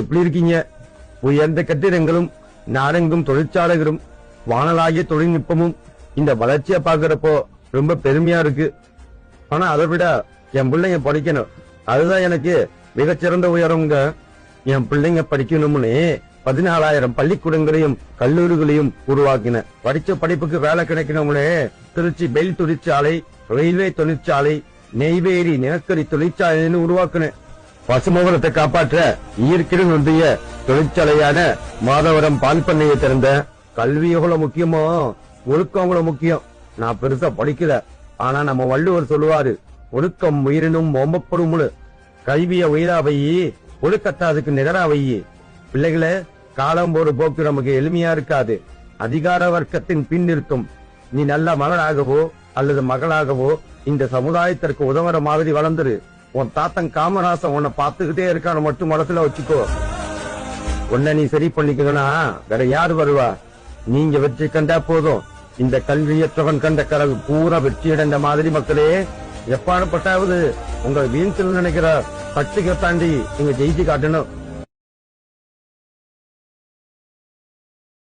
எப்படி இருக்கீங்க? உயர்ந்த கட்டிடங்களும் நாடெங்கும் தொழிற்சாலைகளும் வானலாகிய தொழில்நுட்பமும் இந்த வளர்ச்சியை பாக்குறப்போ ரொம்ப பெருமையா இருக்கு. ஆனா அதை விட என் பிள்ளைங்க படிக்கணும், அதுதான் எனக்கு மிகச்சிறந்த உயரங்க. என் பிள்ளைங்க படிக்கணும்னு 14,000 பள்ளிக்கூடங்களையும் கல்லூரிகளையும் உருவாக்கின. படிச்ச படிப்புக்கு வேலை கிடைக்கணும்னே திருச்சி பெல் தொழிற்சாலை, ரயில்வே தொழிற்சாலை, நெய்வேலி நிலக்கரி தொழிற்சாலைன்னு உருவாக்குன. பசுமோகனத்தை காப்பாற்ற இயற்கையுடன் ஒன்றிய தொழிற்சாலையான மாதவரம் பால் பண்ணையை திறந்த. கல்வி எவ்வளவு முக்கியமோ ஒழுக்கம் அவ்வளவு முக்கியம். நான் பெருசா படிக்கல, ஆனா நம்ம வள்ளுவர் சொல்லுவாரு, ஒழுக்கம் உயிரினும் ஓம்பப்படும். கல்விய உயிரா வையி, ஒழுக்கத்தை அதுக்கு நிகரா வையி. பிள்ளைகளை காலம் போடு போக்கு நமக்கு எளிமையா இருக்காது. அதிகார வர்க்கத்தின் பின் இருக்கும். நீ நல்ல மகனாகவோ அல்லது மகளாகவோ இந்த சமுதாயத்திற்கு உதவுற மாதிரி வளர்ந்துரு. உன் தாத்தன் காமராசன் உன்னை பார்த்துக்கிட்டே இருக்கான மட்டும் மனசுல வச்சுக்கோ. உன்னை நீ சரி பண்ணிக்கணும்னா வேற யாரு வருவா? நீங்க வெற்றி கண்டா போதும். இந்த கல்வியற்றவன் கண்ட கனவு பூரா வெற்றியடைந்த மாதிரி மக்களே, எப்பானப்பட்டாவது உங்க வீழ்ச்சியில் நினைக்கிற சக்திகளை தாண்டி நீங்க ஜெயிச்சு காட்டணும்.